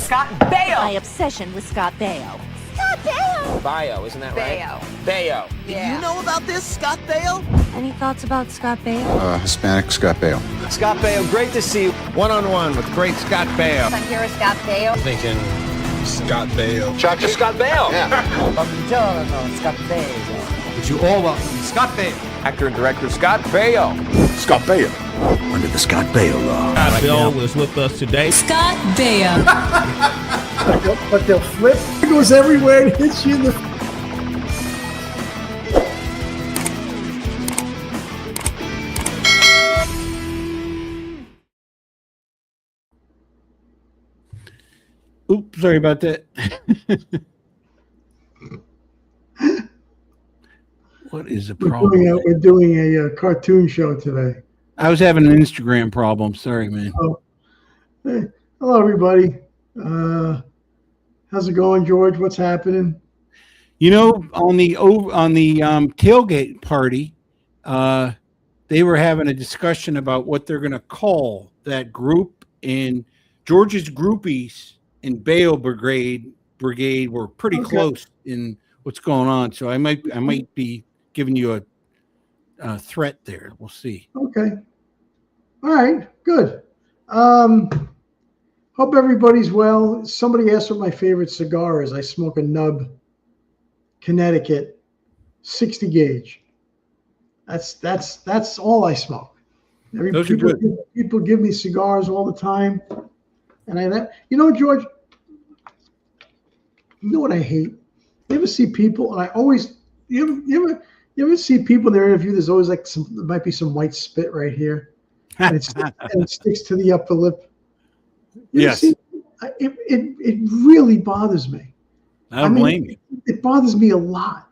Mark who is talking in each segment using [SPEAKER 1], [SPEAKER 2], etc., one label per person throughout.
[SPEAKER 1] Scott Baio.
[SPEAKER 2] My obsession with Scott Baio. Scott Baio!
[SPEAKER 3] Baio, isn't that right?
[SPEAKER 1] Baio.
[SPEAKER 3] Baio.
[SPEAKER 1] Yeah.
[SPEAKER 4] You know about this, Scott Baio?
[SPEAKER 2] Any thoughts about Scott Baio?
[SPEAKER 5] Hispanic Scott Baio.
[SPEAKER 6] Scott Baio, great to see you.
[SPEAKER 7] One-on-one with great Scott Baio.
[SPEAKER 8] I'm here with Scott Baio.
[SPEAKER 7] Thinking Scott Baio.
[SPEAKER 3] Cha-cha Scott Baio.
[SPEAKER 5] Yeah.
[SPEAKER 1] Buongiorno, Scott Baio.
[SPEAKER 7] Would you all welcome Scott Baio.
[SPEAKER 3] Actor and director Scott Baio.
[SPEAKER 5] Scott Baio.
[SPEAKER 4] Under the Scott Baio law.
[SPEAKER 7] Scott Bill is with us today.
[SPEAKER 8] Scott Baio.
[SPEAKER 9] But they'll flip. It goes everywhere and hits you in the...
[SPEAKER 10] Oops, sorry about that. What is the problem?
[SPEAKER 9] We're doing a cartoon show today.
[SPEAKER 10] I was having an Instagram problem. Sorry, man.
[SPEAKER 9] Oh. Hey, hello, everybody. How's it going, George? What's happening?
[SPEAKER 10] You know, on the tailgate party, they were having a discussion about what they're going to call that group, and George's groupies and Baio Brigade were pretty close in what's going on. So I might be giving you a threat there. We'll see.
[SPEAKER 9] Okay. All right. Good. Hope everybody's well. Somebody asked what my favorite cigar is. I smoke a Nub Connecticut 60 gauge. That's all I smoke. People give me cigars all the time. And George, you know what I hate? You ever see people, and I always, you ever see people in their interview, there's always like there might be some white spit right here, and it sticks to the upper lip.
[SPEAKER 10] Yes.
[SPEAKER 9] It really bothers me.
[SPEAKER 10] I don't blame you.
[SPEAKER 9] It bothers me a lot.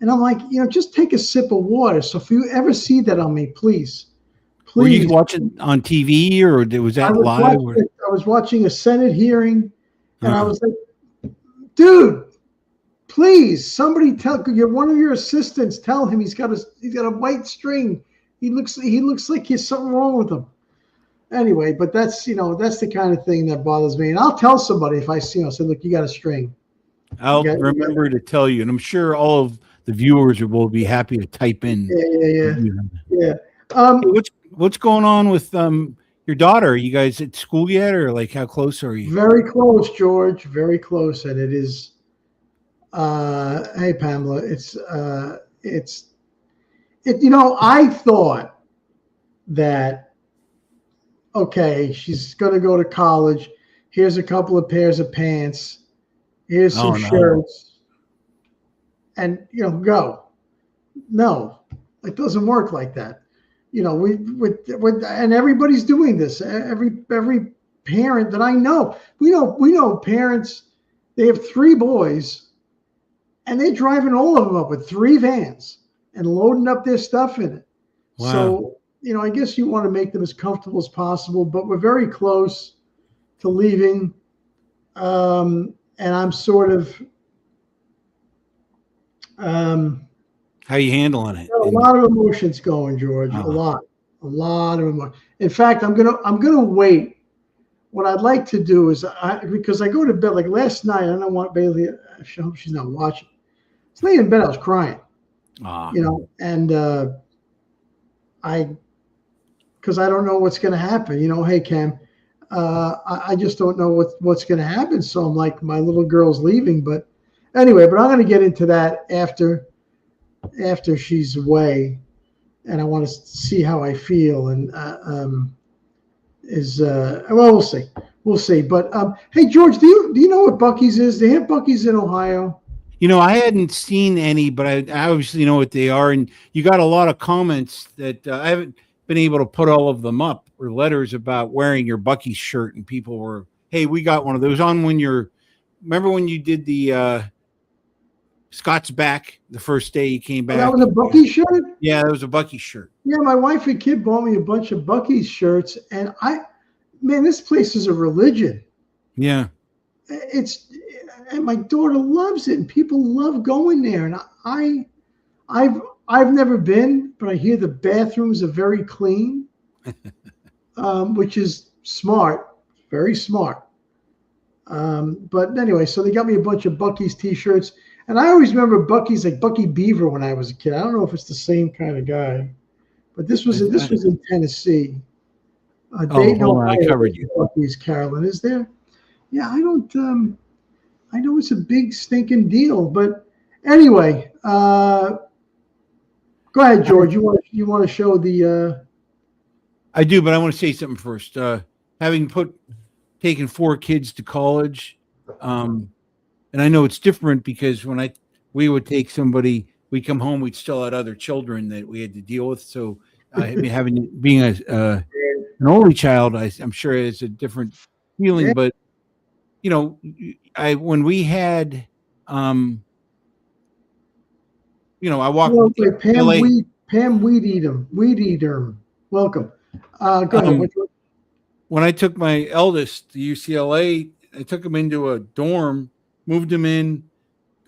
[SPEAKER 9] And I'm like, just take a sip of water. So if you ever see that on me, please.
[SPEAKER 10] Were you watching on TV or was that live?
[SPEAKER 9] I was watching a Senate hearing, and I was like, dude, please, somebody one of your assistants, tell him he's got a white string. He looks like there's something wrong with him. Anyway, but that's the kind of thing that bothers me. And I'll tell somebody if I see him, I'll say, look, you got a string.
[SPEAKER 10] I'll remember to tell you, and I'm sure all of the viewers will be happy to type in.
[SPEAKER 9] Yeah.
[SPEAKER 10] What's going on with your daughter? Are you guys at school yet, or like how close are you?
[SPEAKER 9] Very close, George. Very close, and it is. Hey, Pamela. I thought that. Okay, she's going to go to college. Here's a couple of pairs of pants. Here's some shirts. And, go. No, it doesn't work like that. And everybody's doing this. Every parent that I know, we know parents, they have 3 boys, and they're driving all of them up with 3 vans and loading up their stuff in it.
[SPEAKER 10] Wow.
[SPEAKER 9] So, I guess you want to make them as comfortable as possible, but we're very close to leaving. And I'm sort of.
[SPEAKER 10] How are you handling it?
[SPEAKER 9] A lot of emotions going, George. A lot of emotions. In fact, I'm gonna wait. What I'd like to do is because I go to bed like last night. I don't want Bailey. I hope she's not watching. I was laying in bed. I was crying. And because I don't know what's going to happen. Hey, Cam, I just don't know what's going to happen. So I'm like, my little girl's leaving. But anyway, I'm going to get into that after she's away, and I want to see how I feel. And we'll see. We'll see. But hey, George, do you know what Buc-ee's is? They have Buc-ee's in Ohio.
[SPEAKER 10] I hadn't seen any, but I obviously know what they are. And you got a lot of comments that I haven't been able to put all of them up, or letters about wearing your Buc-ee's shirt, and people were, hey, we got one of those on remember when you did the Scott's back the first day he came back?
[SPEAKER 9] That was a Buc-ee's shirt?
[SPEAKER 10] Yeah, that was a Buc-ee's shirt.
[SPEAKER 9] Yeah, my wife and kid bought me a bunch of Buc-ee's shirts, and this place is a religion.
[SPEAKER 10] Yeah.
[SPEAKER 9] And my daughter loves it, and people love going there. And I've never been, but I hear the bathrooms are very clean, which is smart, very smart. But anyway, so they got me a bunch of Bucky's T-shirts, and I always remember Bucky's like Bucky Beaver when I was a kid. I don't know if it's the same kind of guy, but this was in Tennessee. Dayton,
[SPEAKER 10] hold on, I
[SPEAKER 9] Ohio,
[SPEAKER 10] covered you.
[SPEAKER 9] Bucky's, Carolyn, is there? Yeah, I don't. I know it's a big stinking deal, but anyway, go ahead, George. You want to show the?
[SPEAKER 10] I do, but I want to say something first. Having taken 4 kids to college, and I know it's different because when we would take somebody, we come home, we'd still had other children that we had to deal with. So, being an only child, I'm sure it's a different feeling.
[SPEAKER 9] Yeah.
[SPEAKER 10] But when we had, I walked.
[SPEAKER 9] Well, wait,
[SPEAKER 10] LA.
[SPEAKER 9] Pam Weed Eater. Welcome. Go ahead.
[SPEAKER 10] When I took my eldest to UCLA, I took him into a dorm, moved him in.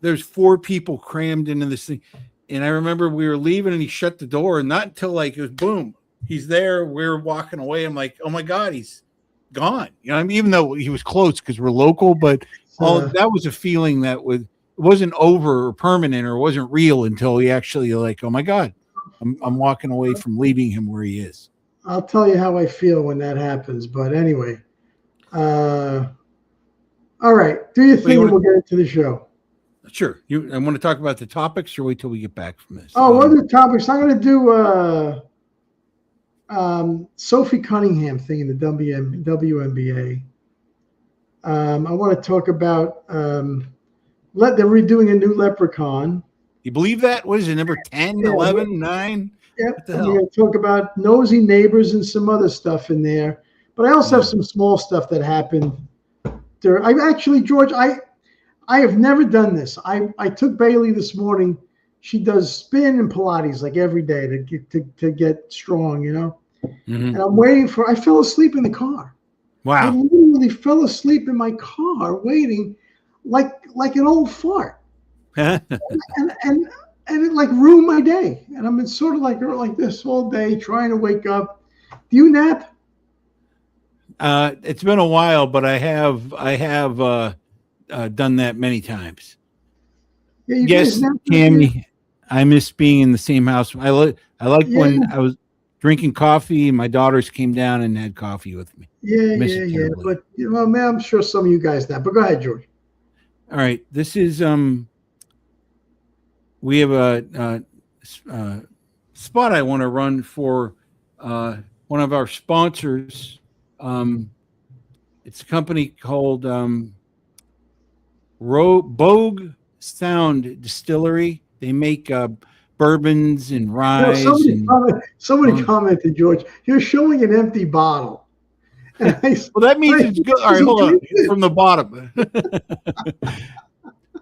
[SPEAKER 10] There's 4 people crammed into this thing. And I remember we were leaving and he shut the door, and not until it was boom, he's there. We're walking away. I'm like, oh my God, he's gone. Even though he was close because we're local, but that was a feeling that it wasn't over or permanent or wasn't real until he actually oh my God, I'm walking away from leaving him where he is.
[SPEAKER 9] I'll tell you how I feel when that happens. But anyway, all right, do your thing and we'll get into the show.
[SPEAKER 10] Sure. I want to talk about the topics, or wait till we get back from this.
[SPEAKER 9] Oh, what are the topics? I'm going to do Sophie Cunningham thing in the WNBA. I want to talk about they're redoing a new Leprechaun.
[SPEAKER 10] You believe that? What is it, number 10, 11, 9?
[SPEAKER 9] Yep. We're going to talk about nosy neighbors and some other stuff in there. But I also have some small stuff that happened there. George, I have never done this. I took Bailey this morning. She does spin and Pilates like every day to get strong, Mm-hmm. And I'm waiting I fell asleep in the car.
[SPEAKER 10] Wow.
[SPEAKER 9] I literally fell asleep in my car waiting like an old fart. and it like ruined my day. And I've been sort of like this all day trying to wake up. Do you nap?
[SPEAKER 10] It's been a while, but I have done that many times.
[SPEAKER 9] Yeah, you
[SPEAKER 10] yes, Tammy, I miss being in the same house. I like when I was drinking coffee and my daughters came down and had coffee with me.
[SPEAKER 9] Yeah. But man, I'm sure some of you guys nap. But go ahead, George.
[SPEAKER 10] All right, this is we have a spot I want to run for one of our sponsors. It's a company called Bogue Sound Distillery. They make bourbons and rye.
[SPEAKER 9] Somebody commented, George, you're showing an empty bottle.
[SPEAKER 10] Well, that means it's good. All right, hold on. From the bottom.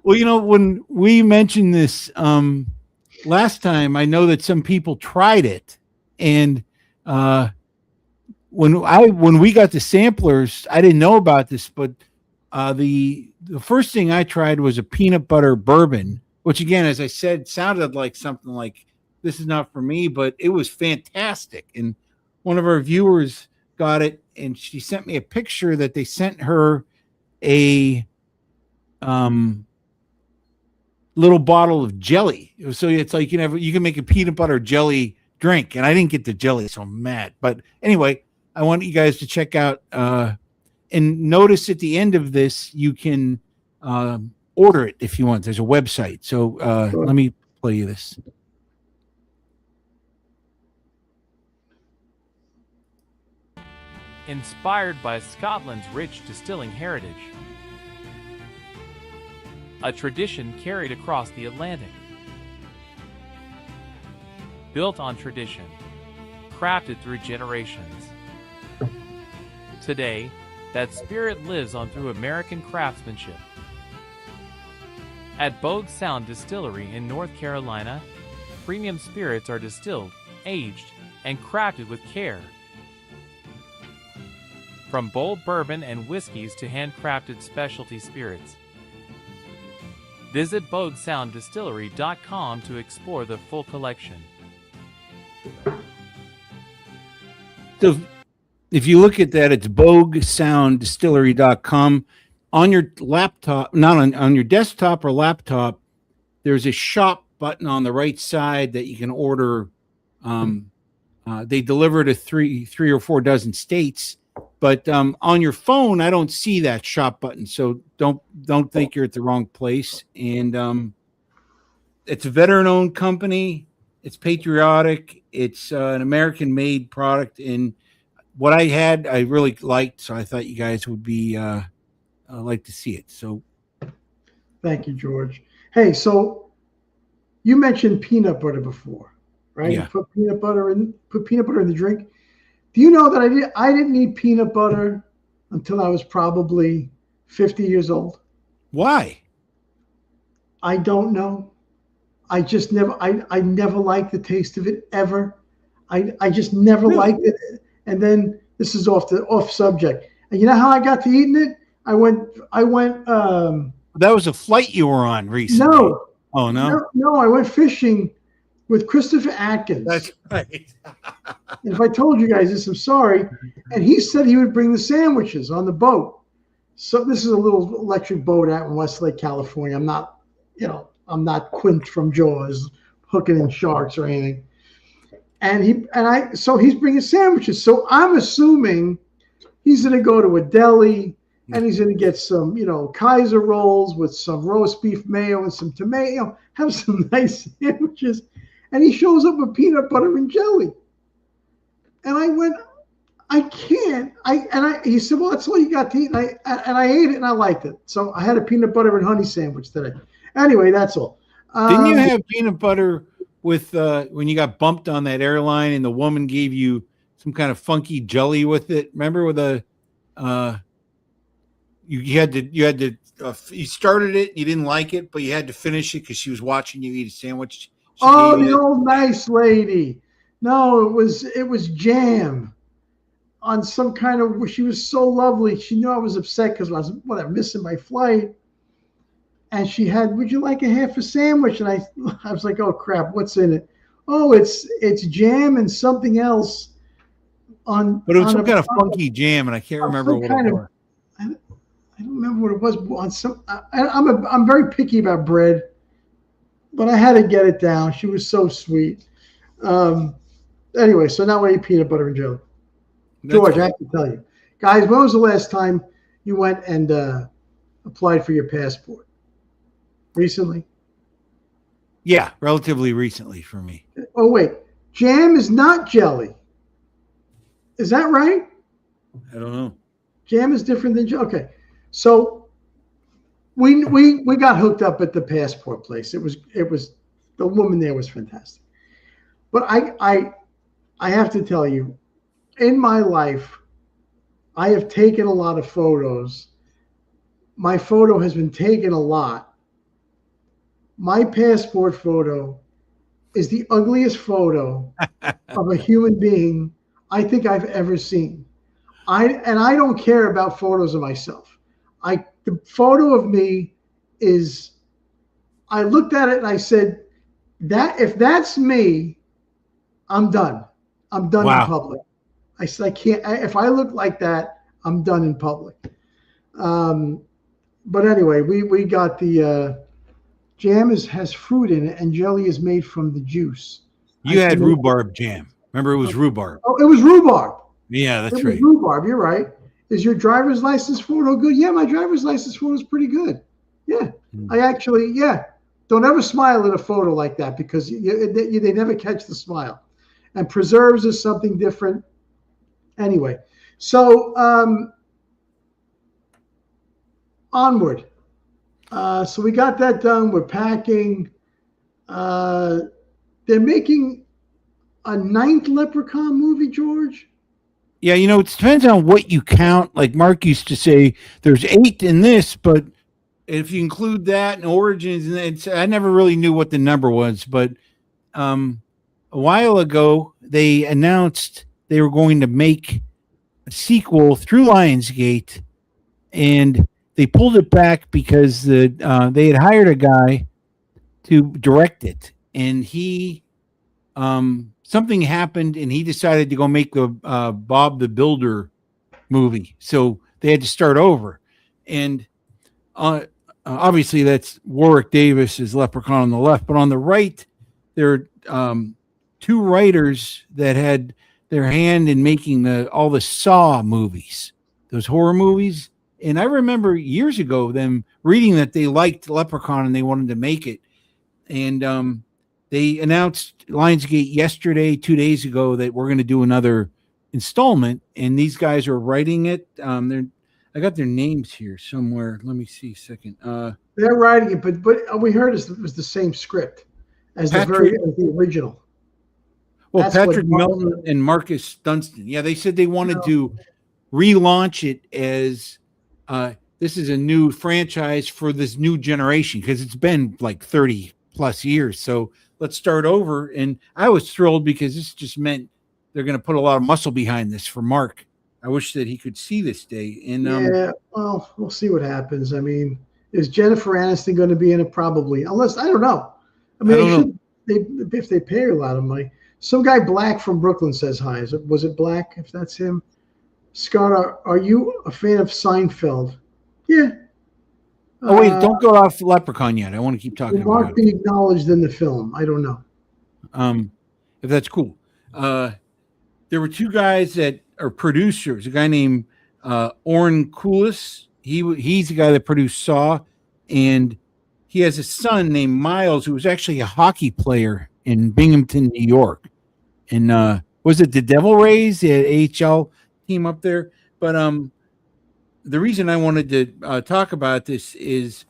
[SPEAKER 10] Well, when we mentioned this last time, I know that some people tried it, and when we got the samplers, I didn't know about this, but the first thing I tried was a peanut butter bourbon, which again, as I said, sounded like something like this is not for me, but it was fantastic. And one of our viewers got it, and she sent me a picture that they sent her a little bottle of jelly. So it's like you can make a peanut butter jelly drink, and I didn't get the jelly, so I'm mad. But anyway, I want you guys to check out and notice at the end of this you can order it if you want. There's a website. So let me play you this.
[SPEAKER 11] Inspired by Scotland's rich distilling heritage, a tradition carried across the Atlantic. Built on tradition, crafted through generations. Today, that spirit lives on through American craftsmanship. At Bogue Sound Distillery in North Carolina, premium spirits are distilled, aged, and crafted with care. From bold bourbon and whiskeys to handcrafted specialty spirits. Visit BogueSoundDistillery.com to explore the full collection.
[SPEAKER 10] So if you look at that, it's BogueSoundDistillery.com. on your laptop, not on your desktop or laptop, there's a shop button on the right side that you can order. They deliver to three or 4 dozen states, but on your phone, I don't see that shop button. So don't think you're at the wrong place. And it's a veteran-owned company. It's patriotic. It's an American-made product, and what I had, I really liked. So I thought you guys would be like to see it. So,
[SPEAKER 9] thank you, George. Hey, so you mentioned peanut butter before, right?
[SPEAKER 10] Yeah.
[SPEAKER 9] You put peanut butter in the drink. Do you know that I didn't eat peanut butter until I was probably 50 years old?
[SPEAKER 10] Why?
[SPEAKER 9] I don't know. I just never. I never liked the taste of it ever. I just never liked it. And then this is off subject. And you know how I got to eating it? I went.
[SPEAKER 10] That was a flight you were on recently.
[SPEAKER 9] No.
[SPEAKER 10] Oh no.
[SPEAKER 9] No. I went fishing with Christopher Atkins.
[SPEAKER 10] That's right.
[SPEAKER 9] And if I told you guys this, I'm sorry. And he said he would bring the sandwiches on the boat. So this is a little electric boat out in Westlake, California. I'm not Quint from Jaws hooking in sharks or anything. So he's bringing sandwiches. So I'm assuming he's going to go to a deli and he's going to get some, Kaiser rolls with some roast beef mayo and some tomato, have some nice sandwiches. And he shows up with peanut butter and jelly. And I went, I can't. He said, well, that's all you got to eat. And I ate it and I liked it. So I had a peanut butter and honey sandwich today. Anyway, that's all.
[SPEAKER 10] Didn't you have peanut butter with when you got bumped on that airline and the woman gave you some kind of funky jelly with it? Remember with you started it, you didn't like it, but you had to finish it because she was watching you eat a sandwich.
[SPEAKER 9] The old nice lady. No, it was jam on some kind of. She was so lovely. She knew I was upset because I was missing my flight. And she had, would you like a half a sandwich? And I was like, oh crap, what's in it? Oh, it's jam and something else on.
[SPEAKER 10] But it was some kind of funky jam, and I can't remember what it was.
[SPEAKER 9] I don't remember what it was. On some, I'm very picky about bread, but I had to get it down. She was so sweet. Anyway, so now I eat peanut butter and jelly. George, I have to tell you, guys, when was the last time you went and applied for your passport? Recently?
[SPEAKER 10] Yeah, relatively recently for me.
[SPEAKER 9] Oh, wait. Jam is not jelly. Is that right?
[SPEAKER 10] I don't know.
[SPEAKER 9] Jam is different than jelly. Okay. So we got hooked up at the passport place. It was the woman there was fantastic. But I have to tell you, in my life, I have taken a lot of photos. My photo has been taken a lot. My passport photo is the ugliest photo of a human being I think I've ever seen. I don't care about photos of myself. The photo of me is, I looked at it and I said, that if that's me, I'm done. I'm done in public. I said, I can't, if I look like that, I'm done in public. But anyway, we got the jam has fruit in it and jelly is made from the juice.
[SPEAKER 10] You had rhubarb jam. Remember, it was rhubarb.
[SPEAKER 9] Oh, it was rhubarb.
[SPEAKER 10] Yeah, that's right.
[SPEAKER 9] Rhubarb, you're right. Is your driver's license photo good? Yeah, my driver's license photo is pretty good. Yeah, I actually, don't ever smile at a photo like that because they never catch the smile. And preserves is something different. Anyway, so onward. So we got that done. We're packing. They're making a 9th Leprechaun movie, George.
[SPEAKER 10] Yeah, it depends on what you count. Like Mark used to say, there's 8 in this, but if you include that and Origins, and I never really knew what the number was. But a while ago, they announced they were going to make a sequel through Lionsgate, and they pulled it back because they had hired a guy to direct it, and he something happened, and he decided to go make the Bob the Builder movie. So they had to start over, and obviously that's Warwick Davis is Leprechaun on the left, but on the right, there are two writers that had their hand in making all the Saw movies, those horror movies. And I remember years ago them reading that they liked Leprechaun and they wanted to make it. And they announced Lionsgate yesterday, 2 days ago, that we're going to do another installment. And these guys are writing it. I got their names here somewhere. Let me see a second.
[SPEAKER 9] They're writing it, but we heard it was the same script as as the original.
[SPEAKER 10] Well,
[SPEAKER 9] That's
[SPEAKER 10] Patrick
[SPEAKER 9] what
[SPEAKER 10] Melton and Marcus Dunstan. Yeah, they said they wanted to relaunch it as this is a new franchise for this new generation because it's been like 30 plus years. So let's start over. And I was thrilled because this just meant they're going to put a lot of muscle behind this for Mark. I wish that he could see this day. And
[SPEAKER 9] yeah, well, we'll see what happens. I mean, is Jennifer Aniston going to be in it? Probably, unless I don't know. I mean, if they pay her a lot of money. Some guy Black from Brooklyn says hi. Was it Black? If that's him, Scott, are you a fan of Seinfeld? Yeah.
[SPEAKER 10] Oh wait, don't go off Leprechaun yet. I want to keep talking
[SPEAKER 9] Will
[SPEAKER 10] about
[SPEAKER 9] Mark be acknowledged in the film? I don't know.
[SPEAKER 10] If that's cool. There were two guys that are producers. A guy named Orrin Koulis. He's the guy that produced Saw, and he has a son named Miles who was actually a hockey player in Binghamton, New York. And was it the Devil Rays, the AHL team up there? But the reason I wanted to talk about this is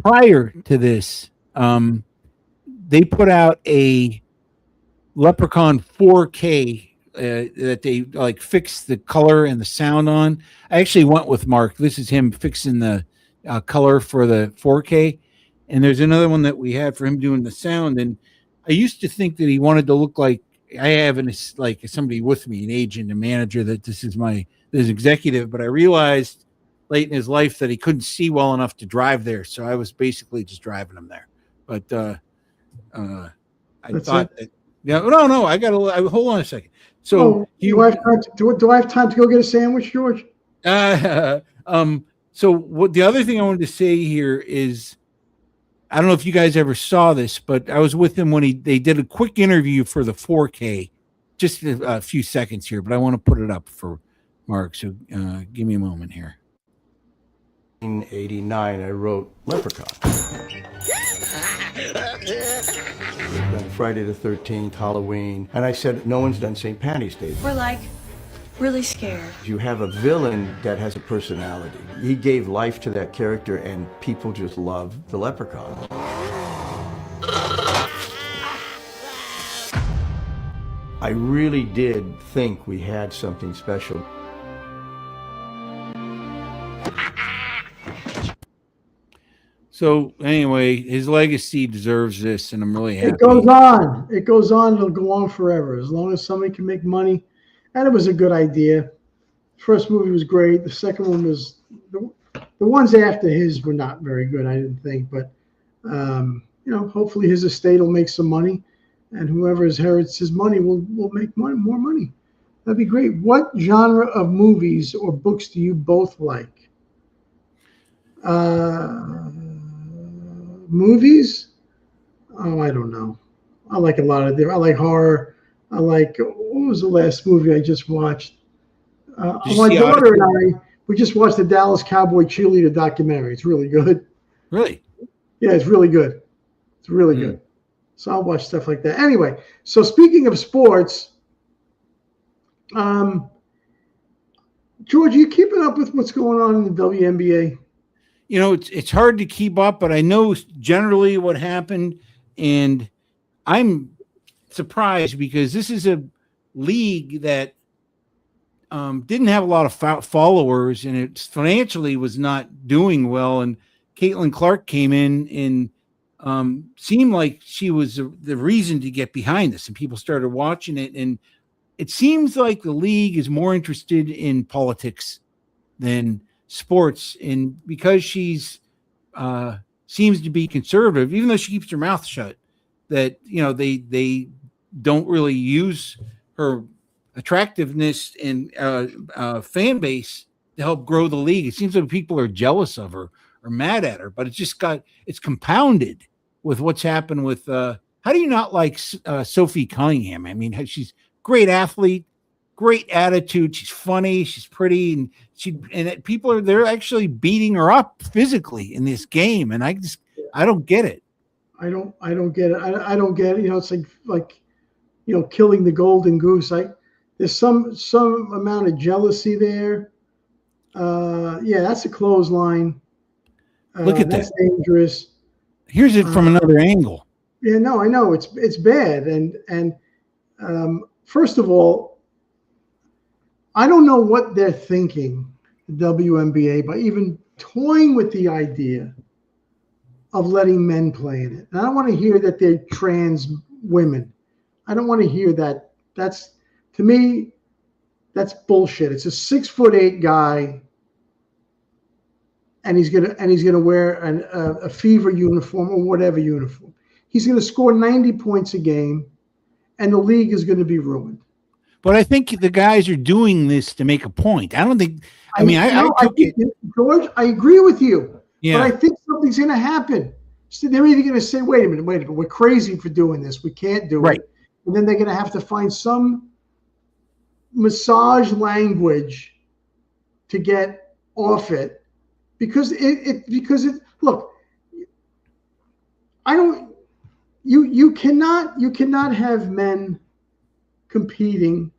[SPEAKER 10] prior to this, they put out a Leprechaun 4K that they like fixed the color and the sound on. I actually went with Mark. This is him fixing the color for the 4K. And there's another one that we had for him doing the sound. And I used to think that he wanted to look like I have like somebody with me, an agent, a manager, that this is executive. But I realized late in his life that he couldn't see well enough to drive there. So I was basically just driving him there. But I thought that, yeah, no, I got to hold on a second. So
[SPEAKER 9] do I have time to go get a sandwich, George?
[SPEAKER 10] So what the other thing I wanted to say here is, I don't know if you guys ever saw this, but I was with him when they did a quick interview for the 4K, just a few seconds here, but I want to put it up for Mark. So give me a moment here.
[SPEAKER 6] In 1989, I wrote Leprechaun. Friday the 13th, Halloween. And I said, no one's done St. Patty's Day.
[SPEAKER 8] We're like really scared.
[SPEAKER 6] You have a villain that has a personality. He gave life to that character and people just love the Leprechaun. I really did think we had something special.
[SPEAKER 10] So anyway, his legacy deserves this, and I'm really happy.
[SPEAKER 9] It goes on. It goes on. It'll go on forever as long as somebody can make money. And it was a good idea. First movie was great. The second one was the ones after his were not very good, I didn't think. But hopefully his estate will make some money, and whoever inherits his money will make more money. That'd be great. What genre of movies or books do you both like? Movies? Oh, I don't know. I like a lot of different. I like horror. I like, what was the last movie I just watched? My daughter and we just watched the Dallas Cowboy cheerleader documentary. It's really good.
[SPEAKER 10] Really?
[SPEAKER 9] Yeah, it's really good. It's really good. So I'll watch stuff like that. Anyway, so speaking of sports, George, are you keeping up with what's going on in the WNBA?
[SPEAKER 10] It's hard to keep up, but I know generally what happened, and I'm surprised because this is a league that didn't have a lot of followers, and it financially was not doing well. And Caitlin Clark came in and seemed like she was the reason to get behind this, and people started watching it. And it seems like the league is more interested in politics than sports, and because she's seems to be conservative, even though she keeps her mouth shut, that they don't really use her attractiveness and fan base to help grow the league. It seems like people are jealous of her or mad at her, but it's compounded with what's happened with. How do you not like Sophie Cunningham? I mean, she's a great athlete, great attitude. She's funny, she's pretty, and they're actually beating her up physically in this game, and I don't get it.
[SPEAKER 9] I don't get it. I don't get it. It's like killing the golden goose. There's some amount of jealousy there. That's a clothesline.
[SPEAKER 10] Look at
[SPEAKER 9] that's
[SPEAKER 10] that.
[SPEAKER 9] Dangerous.
[SPEAKER 10] Here's it from another angle.
[SPEAKER 9] Yeah, no, I know it's bad. And first of all, I don't know what they're thinking, the WNBA, by even toying with the idea of letting men play in it. And I don't want to hear that they're trans women. I don't want to hear that. To me, that's bullshit. It's a 6'8" guy, and he's gonna wear a Fever uniform or whatever uniform. He's gonna score 90 points a game, and the league is gonna be ruined.
[SPEAKER 10] But I think the guys are doing this to make a point. I don't think.
[SPEAKER 9] George, I agree with you.
[SPEAKER 10] Yeah.
[SPEAKER 9] But I think something's going to happen. So they're either going to say, wait a minute, we're crazy for doing this. We can't do it. And then they're going to have to find some massage language to get off it. Because look, you cannot have men competing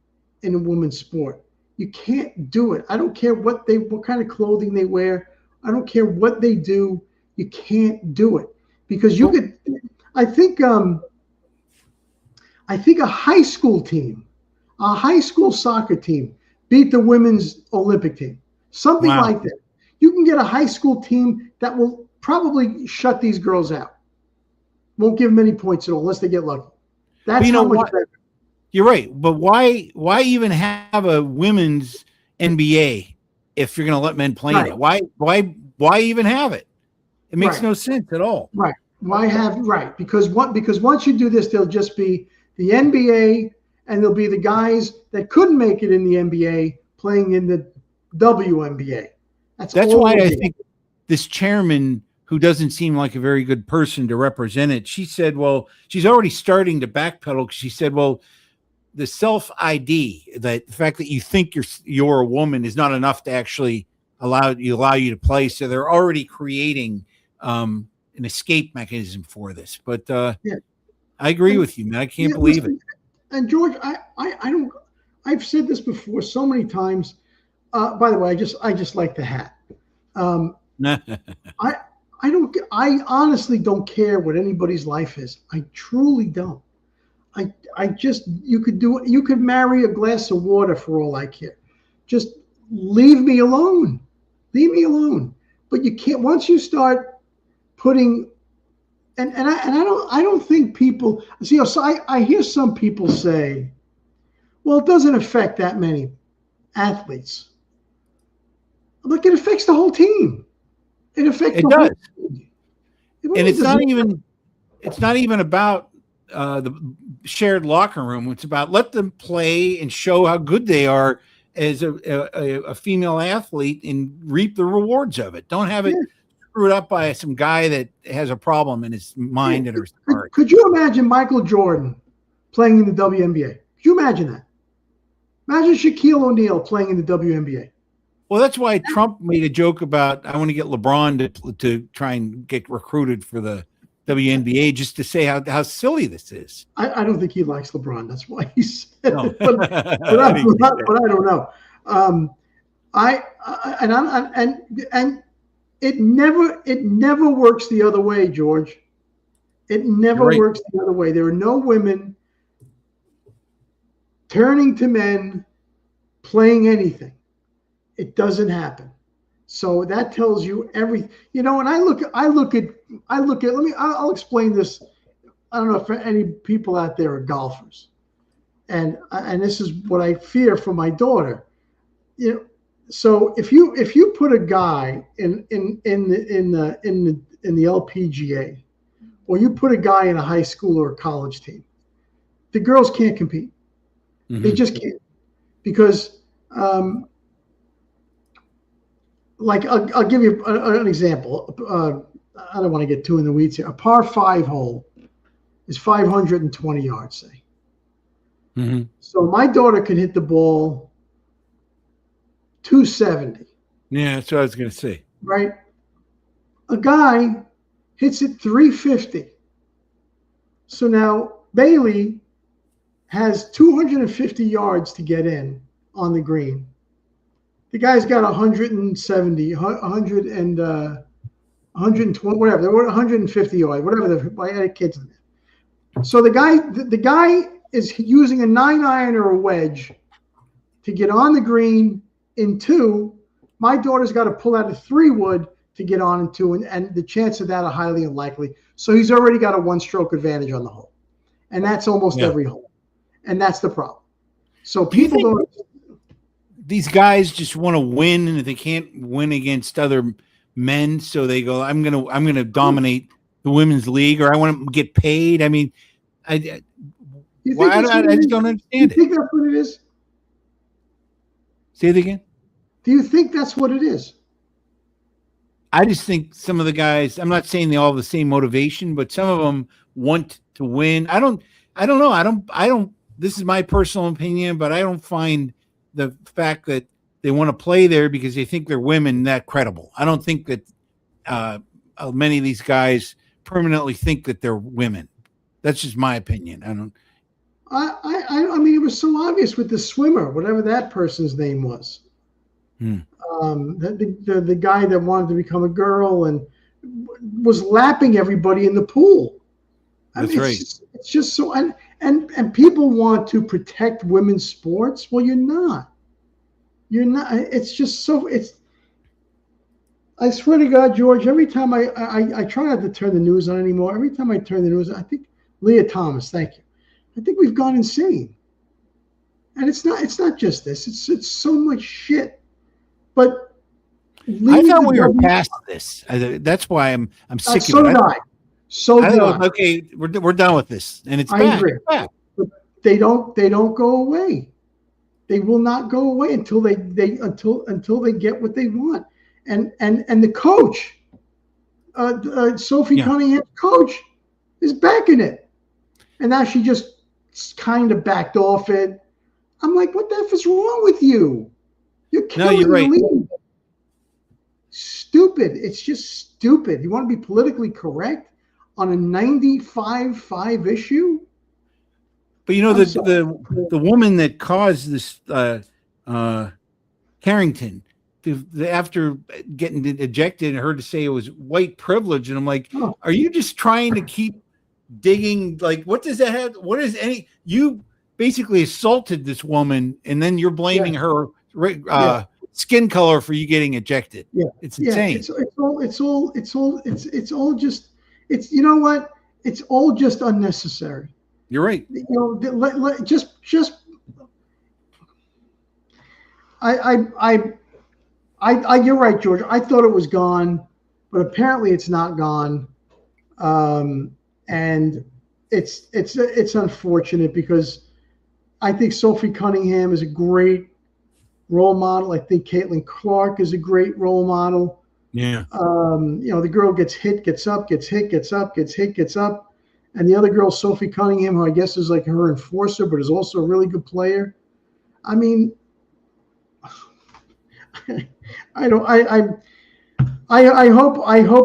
[SPEAKER 9] in a women's sport. You can't do it. I don't care what kind of clothing they wear. I don't care what they do. You can't do it because you could. I think a high school team, a high school soccer team, beat the women's Olympic team. Something like that. You can get a high school team that will probably shut these girls out. Won't give them any points at all unless they get lucky. That's how much better.
[SPEAKER 10] You're right, but why even have a women's NBA if you're going to let men play in it? Why even have it? It makes no sense at all.
[SPEAKER 9] Right. Because once you do this, there'll just be the NBA, and there'll be the guys that couldn't make it in the NBA playing in the WNBA. That's
[SPEAKER 10] why I think this chairman, who doesn't seem like a very good person to represent it, she said, well, she's already starting to backpedal because she said, well, the self-ID, that the fact that you think you're a woman is not enough to actually allow you to play. So they're already creating an escape mechanism for this. But I agree with you, man. I can't believe it.
[SPEAKER 9] And George, I've said this before so many times. By the way, I just like the hat. I honestly don't care what anybody's life is. I truly don't. You could marry a glass of water for all I care. Just leave me alone. Leave me alone. But you can't, once you start putting, and I don't think people see. So I hear some people say, well, it doesn't affect that many athletes. Look, it affects the whole team. It affects the whole team.
[SPEAKER 10] And it's not even about the shared locker room. It's about let them play and show how good they are as a female athlete and reap the rewards of it. Don't have it screwed up by some guy that has a problem in his mind and his heart.
[SPEAKER 9] Could you imagine Michael Jordan playing in the WNBA? Could you imagine that? Imagine Shaquille O'Neal playing in the WNBA.
[SPEAKER 10] Well, that's why Trump made a joke about I want to get LeBron to try and get recruited for the WNBA, just to say how silly this is.
[SPEAKER 9] I don't think he likes LeBron. That's why he said it. But I don't know. And it never works the other way, George. It never works the other way. There are no women turning to men playing anything. It doesn't happen. So that tells you everything. And I'll explain this. I don't know if any people out there are golfers. And this is what I fear for my daughter. So if you put a guy in the LPGA, or you put a guy in a high school or a college team, the girls can't compete. Mm-hmm. They just can't, because like I'll give you an example. I don't want to get too in the weeds here. A par 5 hole is 520 yards, say.
[SPEAKER 10] Mm-hmm.
[SPEAKER 9] So my daughter could hit the ball 270.
[SPEAKER 10] Yeah, that's what I was going to say.
[SPEAKER 9] Right? A guy hits it 350. So now Bailey has 250 yards to get in on the green. The guy's got 170, 100 and 120, whatever. There were 150 yards, whatever. I had kids in there. So the guy is using a 9-iron or a wedge to get on the green in 2. My daughter's got to pull out a 3-wood to get on in 2, and the chance of that are highly unlikely. So he's already got a 1-stroke advantage on the hole, and that's almost every hole, and that's the problem. So people don't.
[SPEAKER 10] These guys just want to win, and if they can't win against other men, so they go, I'm gonna dominate the women's league, or I want to get paid. I mean, I just don't understand it.
[SPEAKER 9] You think that's what it is?
[SPEAKER 10] Say it again.
[SPEAKER 9] Do you think that's what it is?
[SPEAKER 10] I just think some of the guys, I'm not saying they all have the same motivation, but some of them want to win. I don't know. This is my personal opinion, but I don't find the fact that they want to play there because they think they're women that credible. I don't think that many of these guys permanently think that they're women. That's just my opinion.
[SPEAKER 9] I mean, it was so obvious with the swimmer, whatever that person's name was. The guy that wanted to become a girl and was lapping everybody in the pool.
[SPEAKER 10] That's right.
[SPEAKER 9] It's just so, and people want to protect women's sports. Well, you're not. You're not. It's just so. I swear to God, George. Every time I try not to turn the news on anymore. Every time I turn the news, I think Leah Thomas. Thank you. I think we've gone insane. And it's not just this. It's so much shit. But
[SPEAKER 10] I thought we were past this. That's why I'm sick
[SPEAKER 9] so
[SPEAKER 10] of it.
[SPEAKER 9] Did I. So did I.
[SPEAKER 10] Okay, we're done with this, and it's
[SPEAKER 9] I
[SPEAKER 10] back.
[SPEAKER 9] agree.
[SPEAKER 10] Back.
[SPEAKER 9] But they don't go away. They will not go away until they get what they want. And the coach, Sophie Cunningham's coach, is backing it. And now she just kind of backed off it. I'm like, what the F is wrong with you? You're killing the league. Stupid. It's just stupid. You want to be politically correct on a 95-5 issue?
[SPEAKER 10] But you know, the woman that caused this Carrington, after getting ejected, and her to say it was white privilege, and I'm like, are you just trying to keep digging? Like, what does that have? What is any? You basically assaulted this woman, and then you're blaming her skin color for you getting ejected. Yeah, it's insane.
[SPEAKER 9] It's all just you know what? It's all just unnecessary.
[SPEAKER 10] You're right.
[SPEAKER 9] You know, you're right, George. I thought it was gone, but apparently it's not gone. And it's unfortunate because I think Sophie Cunningham is a great role model. I think Caitlin Clark is a great role model.
[SPEAKER 10] Yeah.
[SPEAKER 9] You know, the girl gets hit, gets up, gets hit, gets up, gets hit, gets up. And the other girl, Sophie Cunningham, who I guess is like her enforcer, but is also a really good player. I mean, I hope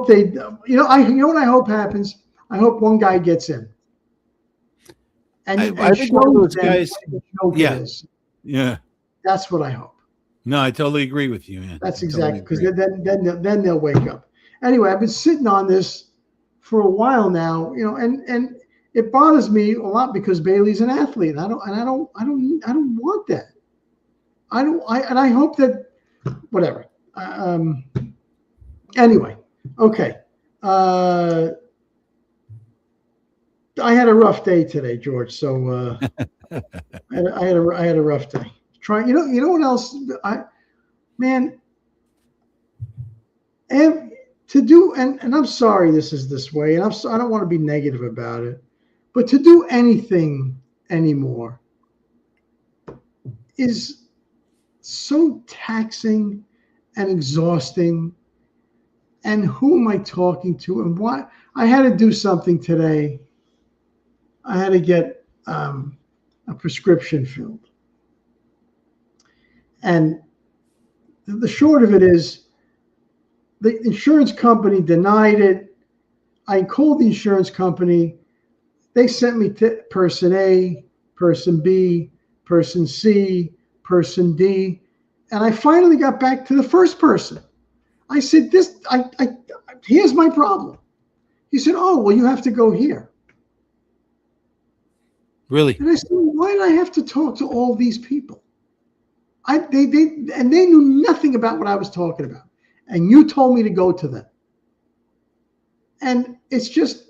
[SPEAKER 9] they, you know what I hope happens? I hope one guy gets in. And
[SPEAKER 10] I think one of those guys,
[SPEAKER 9] yeah. That's what I hope.
[SPEAKER 10] No, I totally agree with you, man.
[SPEAKER 9] That's exactly, because then they'll wake up. Anyway, I've been sitting on this for a while now, you know, and it bothers me a lot because Bailey's an athlete, and I don't want that. I hope that whatever. Anyway, okay. I had a rough day today, George. So I had a rough day. You know what else? To do, and I'm sorry this is this way, and I don't want to be negative about it, but to do anything anymore is so taxing and exhausting. And who am I talking to? And why? I had to do something today. I had to get a prescription filled. And the short of it is, the insurance company denied it. I called the insurance company. They sent me to person A, person B, person C, person D. And I finally got back to the first person. I said, here's my problem. He said, oh, well, you have to go here.
[SPEAKER 10] Really?
[SPEAKER 9] And I said, why did I have to talk to all these people? They knew nothing about what I was talking about. And you told me to go to them. And it's just,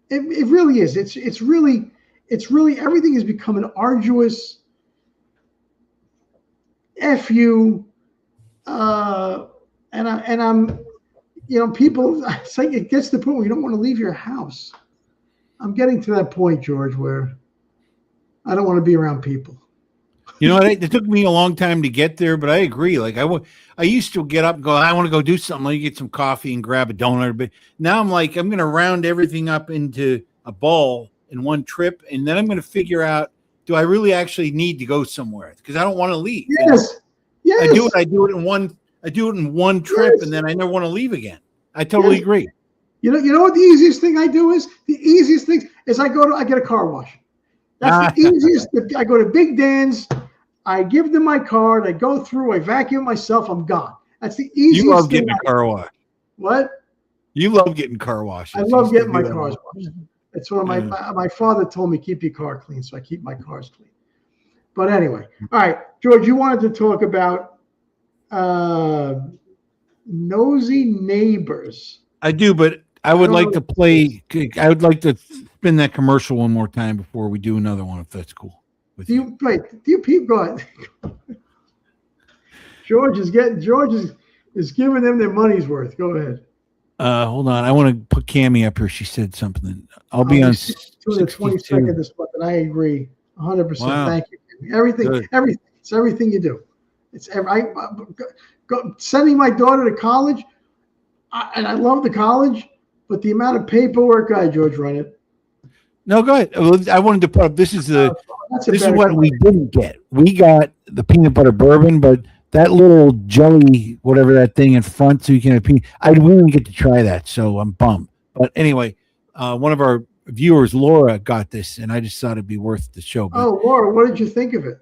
[SPEAKER 9] it really is. It's really, everything has become an arduous F you. And I'm, people, it's like it gets to the point where you don't want to leave your house. I'm getting to that point, George, where I don't want to be around people.
[SPEAKER 10] You know what? It took me a long time to get there, but I agree. Like I used to get up and go, I want to go do something. Let me get some coffee and grab a donut. But now I'm like, I'm going to round everything up into a ball in one trip, and then I'm going to figure out, do I really actually need to go somewhere? Because I don't want to leave.
[SPEAKER 9] Yes. Yes.
[SPEAKER 10] I do it in one trip,
[SPEAKER 9] Yes.
[SPEAKER 10] and then I never want to leave again. I totally agree.
[SPEAKER 9] You know what the easiest thing I do is? The easiest thing is I get a car wash. That's the easiest. I go to Big Dan's, I give them my card, I go through, I vacuum myself, I'm gone. That's the easiest.
[SPEAKER 10] You love getting a car wash.
[SPEAKER 9] What?
[SPEAKER 10] You love getting car washes.
[SPEAKER 9] I love getting my cars washed. It's one of my father told me, keep your car clean, so I keep my cars clean. But anyway, all right, George, you wanted to talk about nosy neighbors.
[SPEAKER 10] I do, but I would like to play. I would like to spin that commercial one more time before we do another one, if that's cool.
[SPEAKER 9] Do you peep? Go ahead. George is giving them their money's worth. Go ahead.
[SPEAKER 10] Hold on. I want to put Cammie up here. She said something. I'll be on
[SPEAKER 9] to the 22nd this month, and I agree 100%.
[SPEAKER 10] Wow.
[SPEAKER 9] Thank you. Everything. It's everything you do. It's sending my daughter to college, and I love the college, but the amount of paperwork. Go ahead, George, run it.
[SPEAKER 10] No, go ahead. I wanted to put up. This is what we didn't get. We got the peanut butter bourbon, but that little jelly, whatever that thing in front, so you can have peanut. I didn't get to try that, so I'm bummed. But anyway, one of our viewers, Laura, got this, and I just thought it'd be worth the show. But,
[SPEAKER 9] Laura, what did you think of it?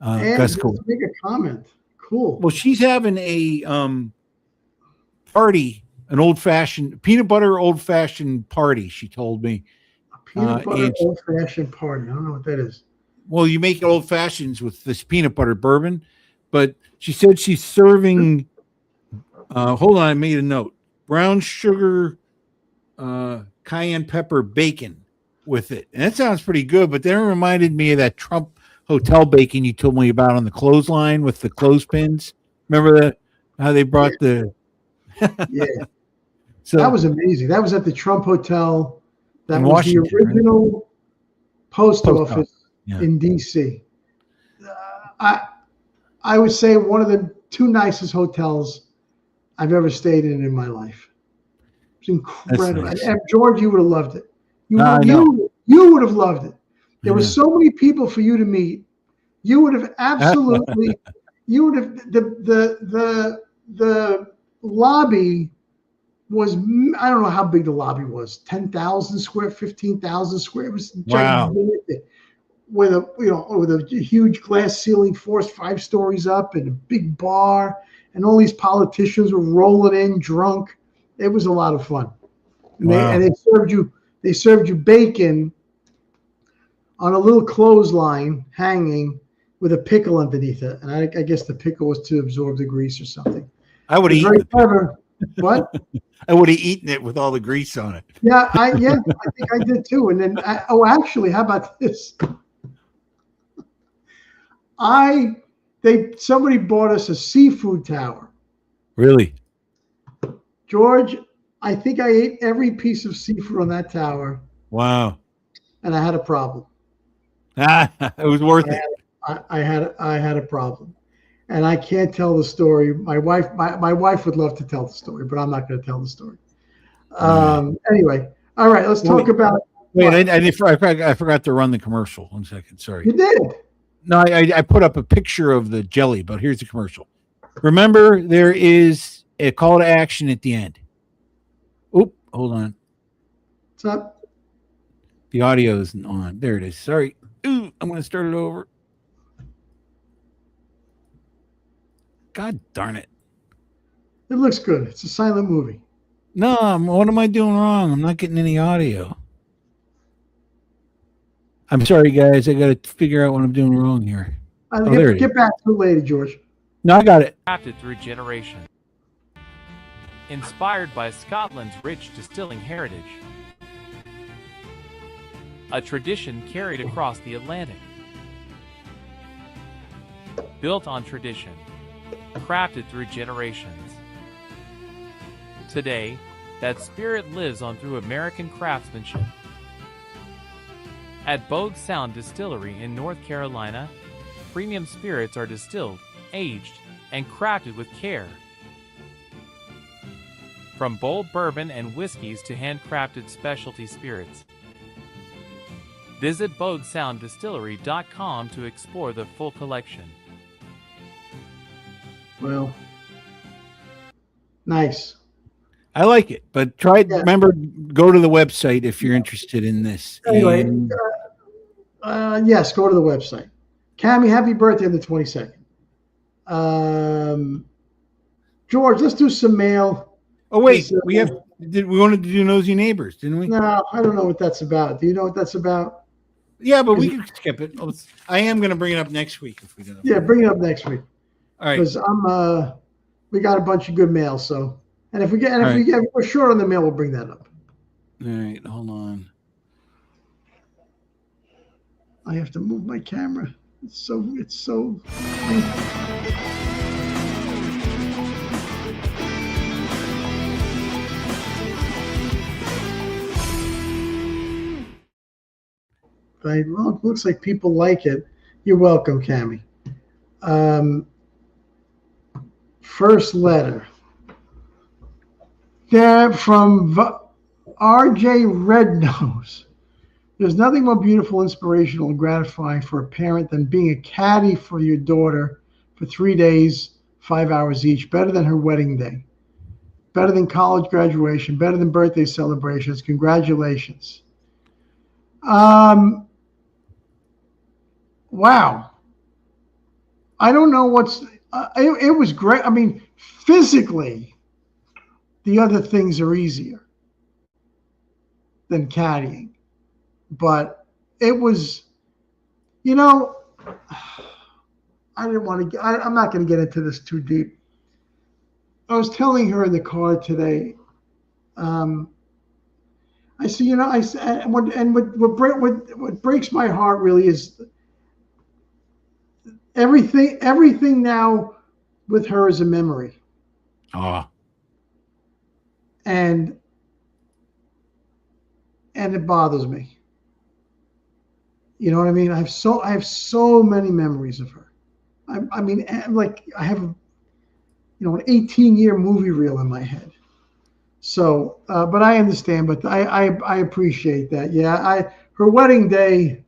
[SPEAKER 10] That's cool.
[SPEAKER 9] Make a comment. Cool.
[SPEAKER 10] Well, she's having a party, an old-fashioned peanut butter old-fashioned party. She told me.
[SPEAKER 9] Peanut butter old-fashioned party. I don't know what that is.
[SPEAKER 10] Well, you make old fashions with this peanut butter bourbon, but she said she's serving. Hold on, I made a note. Brown sugar, cayenne pepper bacon with it, and that sounds pretty good. But then it reminded me of that Trump Hotel bacon you told me about on the clothesline with the clothespins. Remember that? How they brought the.
[SPEAKER 9] Yeah.
[SPEAKER 10] So
[SPEAKER 9] that was amazing. That was at the Trump Hotel. That
[SPEAKER 10] in
[SPEAKER 9] was
[SPEAKER 10] Washington,
[SPEAKER 9] the original post office
[SPEAKER 10] yeah.
[SPEAKER 9] in D.C. I would say one of the two nicest hotels I've ever stayed in my life. It's incredible.
[SPEAKER 10] Nice.
[SPEAKER 9] And George, you would have loved it. You would have loved it. There were so many people for you to meet. You would have absolutely. You would have the lobby was, I don't know how big the lobby was, 10,000 square, 15,000 square. It was gigantic. With a huge glass ceiling, forced 5 stories up, and a big bar, and all these politicians were rolling in drunk. It was a lot of fun. And they served you bacon on a little clothesline hanging with a pickle underneath it. And I guess the pickle was to absorb the grease or something.
[SPEAKER 10] I would have eaten
[SPEAKER 9] it. What?
[SPEAKER 10] I would have eaten it with all the grease on it.
[SPEAKER 9] Yeah, I think I did too. And then, actually, how about this? Somebody bought us a seafood tower.
[SPEAKER 10] Really?
[SPEAKER 9] George, I think I ate every piece of seafood on that tower.
[SPEAKER 10] Wow.
[SPEAKER 9] And I had a problem.
[SPEAKER 10] It was worth it.
[SPEAKER 9] I had a problem. and I can't tell the story. My wife would love to tell the story, but I'm not going to tell the story. Anyway, all right, let's talk about.
[SPEAKER 10] Wait, I forgot to run the commercial. 1 second, sorry.
[SPEAKER 9] You did.
[SPEAKER 10] No, I put up a picture of the jelly, but here's the commercial. Remember, there is a call to action at the end. Oop, hold on.
[SPEAKER 9] What's up?
[SPEAKER 10] The audio isn't on. There it is. Sorry. Ooh, I'm going to start it over. God darn it.
[SPEAKER 9] It looks good. It's a silent movie.
[SPEAKER 10] No, what am I doing wrong? I'm not getting any audio. I'm sorry, guys. I got to figure out what I'm doing wrong here.
[SPEAKER 9] Get back to it later, George.
[SPEAKER 10] No, I got it.
[SPEAKER 11] Crafted through generations. Inspired by Scotland's rich distilling heritage. A tradition carried across the Atlantic. Built on tradition. Crafted through generations. Today, that spirit lives on through American craftsmanship. At Bogue Sound Distillery in North Carolina, premium spirits are distilled, aged, and crafted with care. From bold bourbon and whiskeys to handcrafted specialty spirits. Visit BogueSoundDistillery.com to explore the full collection.
[SPEAKER 9] Well, nice.
[SPEAKER 10] I like it, but remember, go to the website if you're interested in this.
[SPEAKER 9] Anyway, yes, go to the website. Cammie, happy birthday on the 22nd. George, let's do some mail.
[SPEAKER 10] Oh, wait, we wanted to do Nosy Neighbors, didn't we?
[SPEAKER 9] No, I don't know what that's about. Do you know what that's about?
[SPEAKER 10] Yeah, but we can skip it. I am going to bring it up next week if we don't.
[SPEAKER 9] Yeah, bring it up next week.
[SPEAKER 10] All right.
[SPEAKER 9] Because we got a bunch of good mail, so. And if we're short on the mail, we'll bring that up.
[SPEAKER 10] All right, hold on.
[SPEAKER 9] I have to move my camera. It's so. Well, it looks like people like it. You're welcome, Cammie. First letter. There from R.J. Rednose. There's nothing more beautiful, inspirational, and gratifying for a parent than being a caddy for your daughter for 3 days, 5 hours each. Better than her wedding day. Better than college graduation. Better than birthday celebrations. Congratulations. Wow. I don't know what's. It was great. I mean, physically. The other things are easier than caddying. But it was, I didn't want to, I'm not going to get into this too deep. I was telling her in the car today, I said, what breaks my heart really is everything now with her is a memory.
[SPEAKER 10] Oh.
[SPEAKER 9] And it bothers me. You know what I mean? I have so many memories of her. I mean, like I have, an 18-year movie reel in my head. So, but I understand. But I appreciate that. Yeah, her wedding day.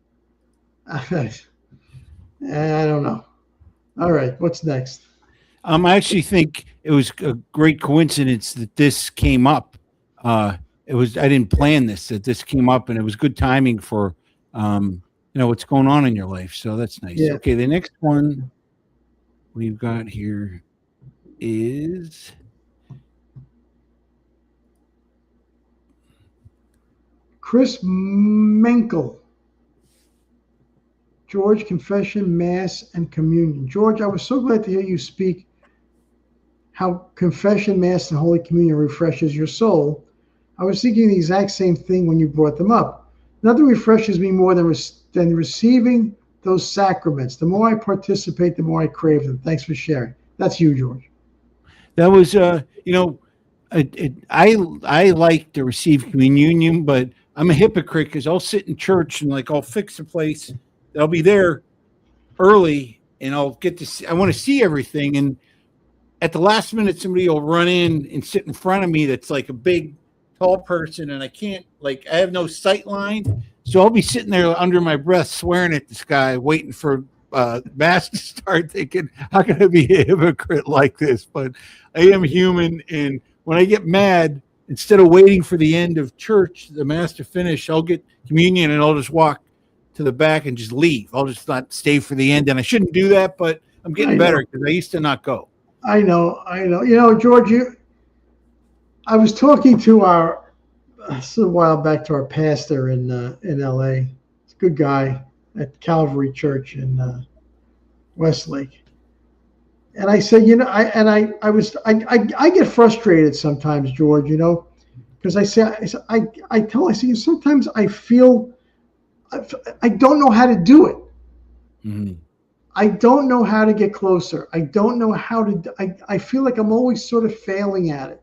[SPEAKER 9] I don't know. All right, what's next?
[SPEAKER 10] I actually think it was a great coincidence that this came up. I didn't plan this, that this came up, and it was good timing for, what's going on in your life. So that's nice. Yeah. Okay, the next one we've got here is
[SPEAKER 9] Chris Menkel. George, confession, mass, and communion. George, I was so glad to hear you speak how confession, mass, and Holy Communion refreshes your soul. I was thinking the exact same thing when you brought them up. Nothing refreshes me more than receiving those sacraments. The more I participate, the more I crave them. Thanks for sharing. That's you, George.
[SPEAKER 10] That was, I like to receive communion, but I'm a hypocrite because I'll sit in church and I'll fix the place. I'll be there early and I'll get to see, I want to see everything. And at the last minute, somebody will run in and sit in front of me that's like a big, tall person, and I can't, like, I have no sight line. So I'll be sitting there under my breath, swearing at this guy, waiting for mass to start, thinking, how can I be a hypocrite like this? But I am human, and when I get mad, instead of waiting for the end of church, the mass to finish, I'll get communion and I'll just walk to the back and just leave. I'll just not stay for the end. And I shouldn't do that, but I'm getting better because I used to not go.
[SPEAKER 9] I know. You know, George, I was talking to this is a while back, to our pastor in L.A. He's a good guy at Calvary Church in Westlake. And I said, you know, I get frustrated sometimes, George, you know, because I say, sometimes I feel I don't know how to do it.
[SPEAKER 10] Mm-hmm.
[SPEAKER 9] I don't know how to get closer. I don't know how to. I feel like I'm always sort of failing at it.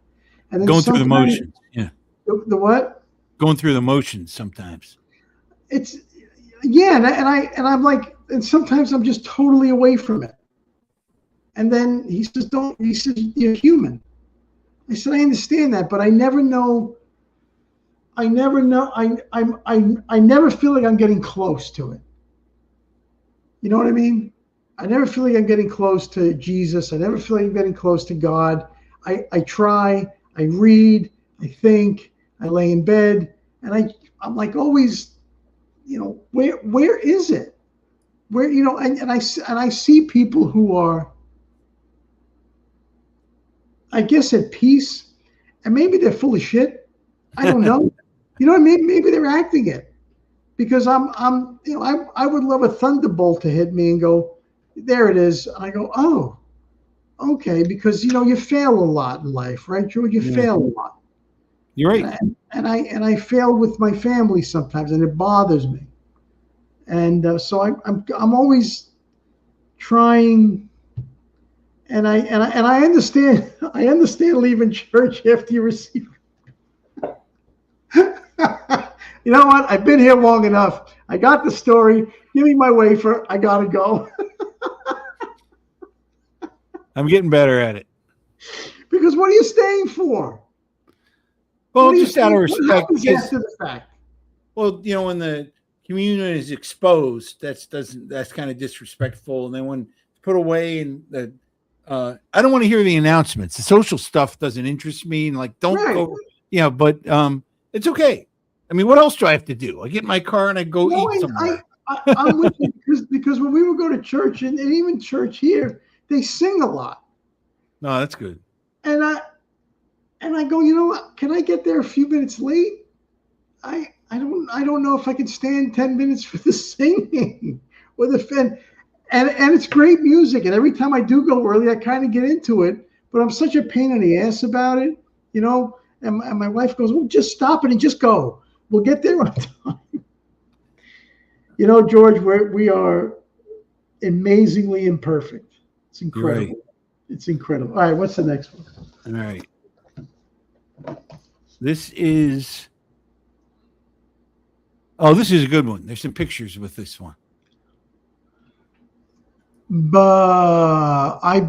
[SPEAKER 9] And then
[SPEAKER 10] going through the motions. Yeah.
[SPEAKER 9] The what?
[SPEAKER 10] Going through the motions sometimes.
[SPEAKER 9] It's I'm like, and sometimes I'm just totally away from it. And then he says, you're human. I said, I understand that, but I never know. I never feel like I'm getting close to it. You know what I mean? I never feel like I'm getting close to Jesus. I never feel like I'm getting close to God. I try, I read, I think, I lay in bed, and I'm like always, you know, where is it? Where, you know, and I see people who are, I guess, at peace, and maybe they're full of shit. I don't know. You know what I mean? Maybe they're acting it, because I'm you know, I would love a thunderbolt to hit me and go, there it is. And I go, oh, okay, because, you know, you fail a lot in life, right, George? You fail a lot.
[SPEAKER 10] You're right.
[SPEAKER 9] And I fail with my family sometimes, and it bothers me. And so I'm always trying. And I understand. I understand leaving church after you receive. You know what? I've been here long enough. I got the story. Give me my wafer. I gotta go.
[SPEAKER 10] I'm getting better at it.
[SPEAKER 9] Because what are you staying for?
[SPEAKER 10] Well, just out of respect.
[SPEAKER 9] After the fact.
[SPEAKER 10] Well, you know, when the communion is exposed, that's kind of disrespectful. And then when it's put away, and the I don't want to hear the announcements. The social stuff doesn't interest me, and like, don't go. You know, but it's okay. I mean, what else do I have to do? I get in my car and I go eat somewhere.
[SPEAKER 9] I'm with you because when we would go to church, and even church here, they sing a lot.
[SPEAKER 10] No, that's good.
[SPEAKER 9] And I go, you know what? Can I get there a few minutes late? I don't know if I can stand 10 minutes for the singing with a fan. And it's great music. And every time I do go early, I kind of get into it. But I'm such a pain in the ass about it, you know. And my wife goes, well, just stop it and just go. We'll get there on time. You know, George, we are amazingly imperfect. It's incredible. Right. It's incredible. All right, what's the next one?
[SPEAKER 10] All right. This is a good one. There's some pictures with this one.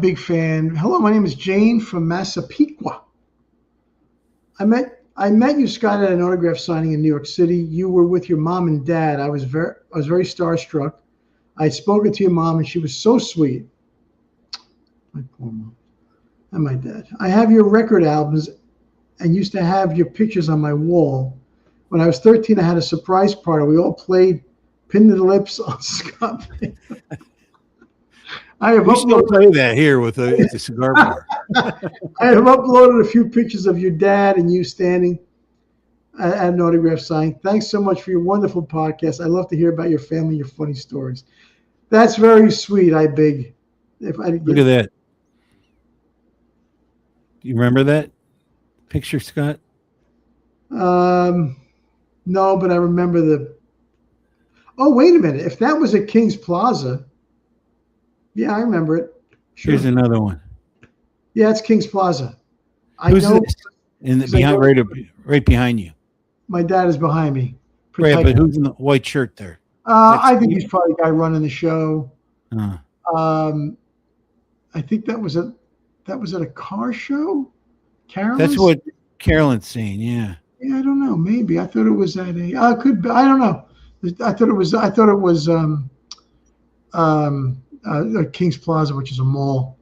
[SPEAKER 9] Big fan. Hello, my name is Jane from Massapequa. I met you, Scott, at an autograph signing in New York City. You were with your mom and dad. I was very starstruck. I had spoken to your mom, and she was so sweet. My poor mom and my dad. I have your record albums and used to have your pictures on my wall. When I was 13, I had a surprise party. We all played Pin to the Lips on Scott.
[SPEAKER 10] We still play that here with the cigar bar.
[SPEAKER 9] I have uploaded a few pictures of your dad and you standing at an autograph signing. Thanks so much for your wonderful podcast. I love to hear about your family, your funny stories. That's very sweet, Look at
[SPEAKER 10] that. Do you remember that picture, Scott?
[SPEAKER 9] No, but I remember Oh, wait a minute. If that was at King's Plaza. Yeah, I remember it. Sure.
[SPEAKER 10] Here's another one.
[SPEAKER 9] Yeah, it's King's Plaza.
[SPEAKER 10] Who's this? Right behind you.
[SPEAKER 9] My dad is behind me.
[SPEAKER 10] Right, but who's in the white shirt there?
[SPEAKER 9] I think he's probably the guy running the show. I think that was at a car show. Carolyn.
[SPEAKER 10] That's what Carolyn's saying. Yeah.
[SPEAKER 9] Yeah, I don't know. Maybe I thought it was at a. Could be. I don't know. I thought it was. King's Plaza, which is a mall.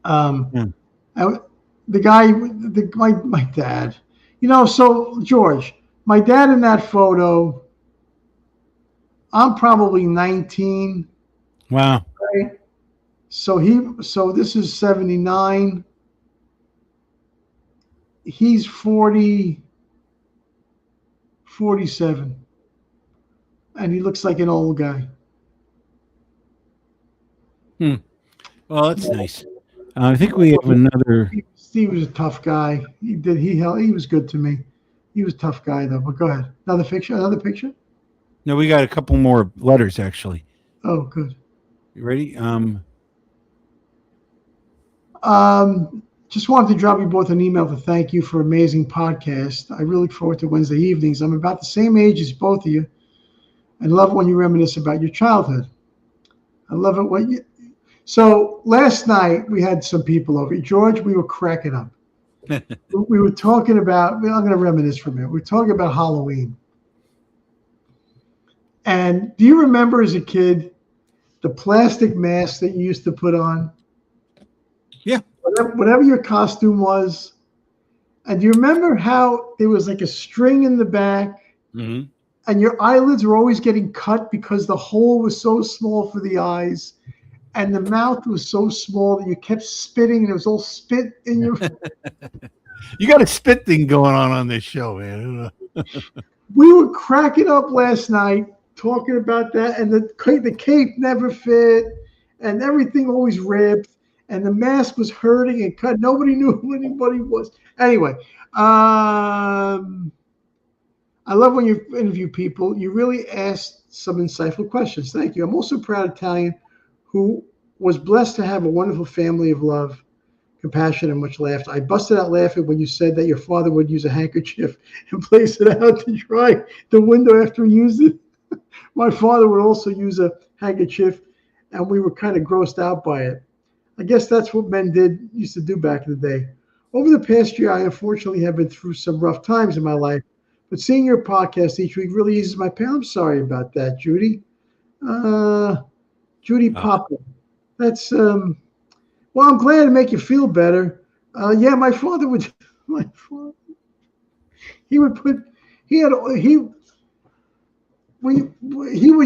[SPEAKER 9] The guy, my dad. So George, my dad in that photo. I'm probably 19.
[SPEAKER 10] Wow.
[SPEAKER 9] Right? So this is 79. He's 47. And he looks like an old guy.
[SPEAKER 10] Well, that's nice. I think we have another.
[SPEAKER 9] Steve was a tough guy. He was good to me. He was a tough guy though. But go ahead. Another picture?
[SPEAKER 10] No, we got a couple more letters actually.
[SPEAKER 9] Oh, good.
[SPEAKER 10] You ready?
[SPEAKER 9] Just wanted to drop you both an email to thank you for amazing podcast. I really look forward to Wednesday evenings. I'm about the same age as both of you and love when you reminisce about your childhood. I love it So last night we had some people over. George, we were cracking up. We were talking about, I'm going to reminisce for a minute. We were talking about Halloween. And do you remember as a kid the plastic mask that you used to put on?
[SPEAKER 10] Yeah.
[SPEAKER 9] Whatever your costume was. And do you remember how there was like a string in the back and your eyelids were always getting cut because the hole was so small for the eyes and the mouth was so small that you kept spitting and it was all spit in your...
[SPEAKER 10] You got a spit thing going on this show, man.
[SPEAKER 9] We were cracking up last night talking about that, and the cape never fit and everything always ripped. And the mask was hurting and cut. Nobody knew who anybody was. Anyway, I love when you interview people. You really asked some insightful questions. Thank you. I'm also proud Italian who was blessed to have a wonderful family of love, compassion, and much laughter. I busted out laughing when you said that your father would use a handkerchief and place it out to dry the window after he used it. My father would also use a handkerchief, and we were kind of grossed out by it. I guess that's what men used to do back in the day. Over the past year, I unfortunately have been through some rough times in my life, but seeing your podcast each week really eases my pain. I'm sorry about that, Judy. Judy Papa. That's, well, I'm glad to make you feel better. Yeah, my father would, he would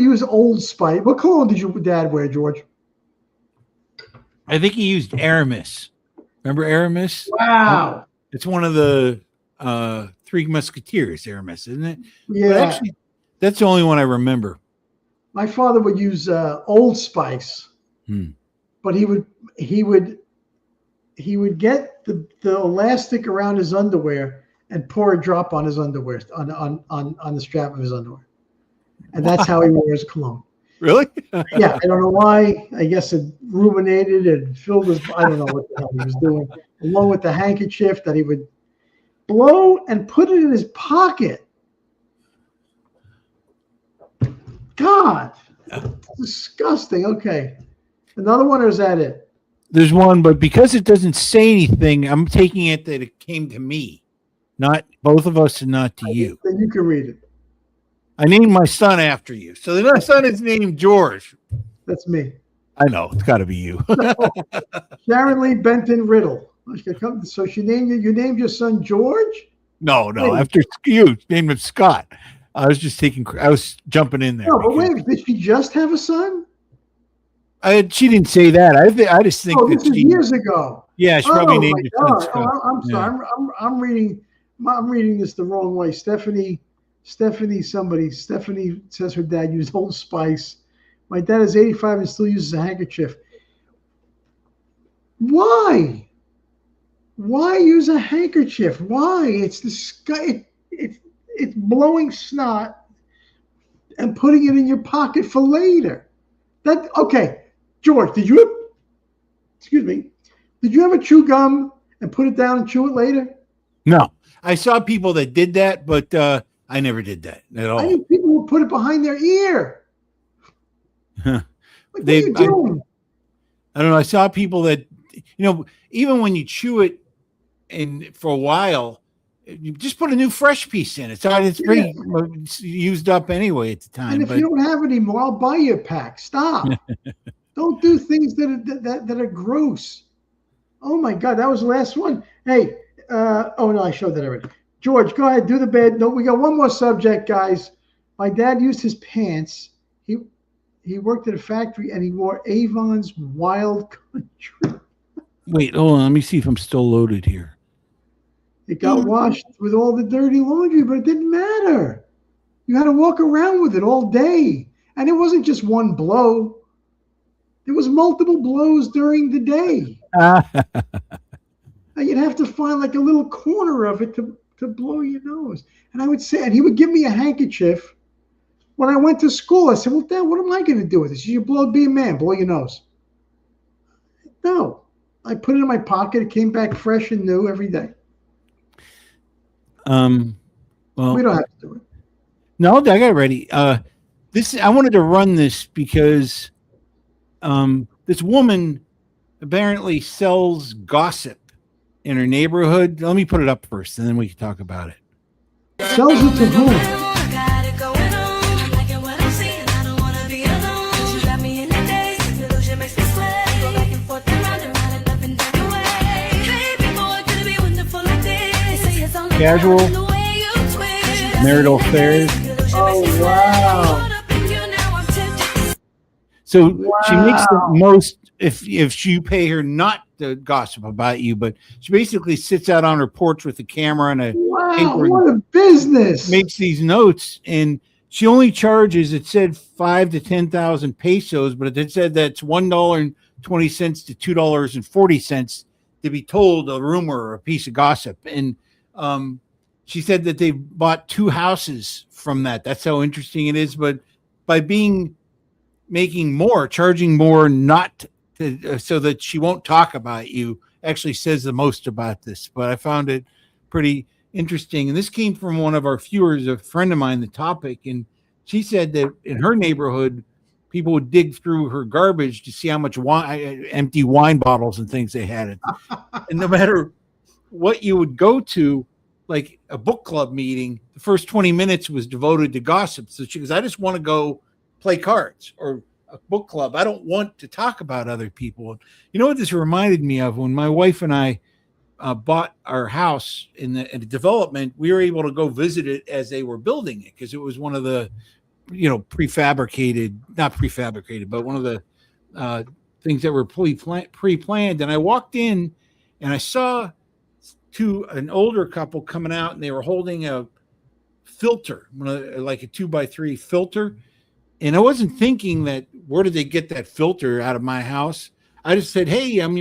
[SPEAKER 9] use Old Spice. What cologne did your dad wear, George?
[SPEAKER 10] I think he used Aramis. Remember Aramis?
[SPEAKER 9] Wow.
[SPEAKER 10] It's one of the Three Musketeers, Aramis, isn't it?
[SPEAKER 9] Yeah.
[SPEAKER 10] But actually, that's the only one I remember.
[SPEAKER 9] My father would use Old Spice, but he would get the elastic around his underwear and pour a drop on his underwear on the strap of his underwear, and that's how he wore his cologne.
[SPEAKER 10] Really?
[SPEAKER 9] Yeah, I don't know why. I guess it ruminated and filled his. I don't know what the hell he was doing. Along with the handkerchief that he would blow and put it in his pocket. God, disgusting. Okay, another one, or is that it?
[SPEAKER 10] There's one, but because it doesn't say anything, I'm taking it that it came to me, not both of us, and not to you.
[SPEAKER 9] Then you can read it.
[SPEAKER 10] I named my son after you, so the son is named George.
[SPEAKER 9] That's me.
[SPEAKER 10] I know it's got to be you.
[SPEAKER 9] Sharon Lee Benton Riddle. So she named you named your son George?
[SPEAKER 10] No, after you named him Scott. I was jumping in there.
[SPEAKER 9] No, but wait, did she just have a son?
[SPEAKER 10] She didn't say that. I just think
[SPEAKER 9] this is years ago.
[SPEAKER 10] Yeah, she probably named it.
[SPEAKER 9] I'm sorry. I'm reading this the wrong way. Stephanie says her dad used Old Spice. My dad is 85 and still uses a handkerchief. Why? Why use a handkerchief? Why? It's it's blowing snot and putting it in your pocket for later. Okay, George, did you ever chew gum and put it down and chew it later?
[SPEAKER 10] No. I saw people that did that, but I never did that at all.
[SPEAKER 9] I think people would put it behind their ear.
[SPEAKER 10] Huh.
[SPEAKER 9] Like, what are you doing?
[SPEAKER 10] I don't know. I saw people that, even when you chew it and for a while, you just put a new fresh piece in it. So it's pretty used up anyway at the time.
[SPEAKER 9] And if you don't have it anymore, I'll buy you a pack. Stop. Don't do things that are gross. Oh my God, that was the last one. Hey, oh no, I showed that already. George, go ahead, do the bed. No, we got one more subject, guys. My dad used his pants. He worked at a factory and he wore Avon's Wild Country.
[SPEAKER 10] Wait, hold on. Let me see if I'm still loaded here.
[SPEAKER 9] It got washed with all the dirty laundry, but it didn't matter. You had to walk around with it all day. And it wasn't just one blow. There was multiple blows during the day. You'd have to find like a little corner of it to blow your nose. And I would say, and he would give me a handkerchief. When I went to school, I said, well, Dad, what am I going to do with this? You blow, be a man, blow your nose. No. I put it in my pocket. It came back fresh and new every day.
[SPEAKER 10] Well,
[SPEAKER 9] we don't have to do it.
[SPEAKER 10] No, I got it ready. I wanted to run this because this woman apparently sells gossip in her neighborhood. Let me put it up first, and then we can talk about it.
[SPEAKER 9] Sells it to whom?
[SPEAKER 10] Casual, marital affairs.
[SPEAKER 9] Oh, wow.
[SPEAKER 10] So she makes the most if you pay her not to gossip about you, but she basically sits out on her porch with a camera and a paper.
[SPEAKER 9] What a business.
[SPEAKER 10] Makes these notes, and she only charges, it said 5,000 to 10,000 pesos, but it said that's $1.20 to $2.40 to be told a rumor or a piece of gossip. And she said that they bought 2 houses from that. That's how interesting it is. But by making more, charging more, not to, so that she won't talk about you, actually says the most about this. But I found it pretty interesting. And this came from one of our viewers, a friend of mine, the topic. And she said that in her neighborhood, people would dig through her garbage to see how much empty wine bottles and things they had. And no matter what you would go to, like a book club meeting, the first 20 minutes was devoted to gossip. So she goes, I just want to go play cards, or a book club. I don't want to talk about other people. You know what this reminded me of? When my wife and I bought our house in the development, we were able to go visit it as they were building it, because it was one of the, not prefabricated, but one of the things that were pre-planned. And I walked in and I saw an older couple coming out, and they were holding a filter, like a 2x3 filter. And I wasn't thinking that, where did they get that filter out of my house? I just said, hey, I'm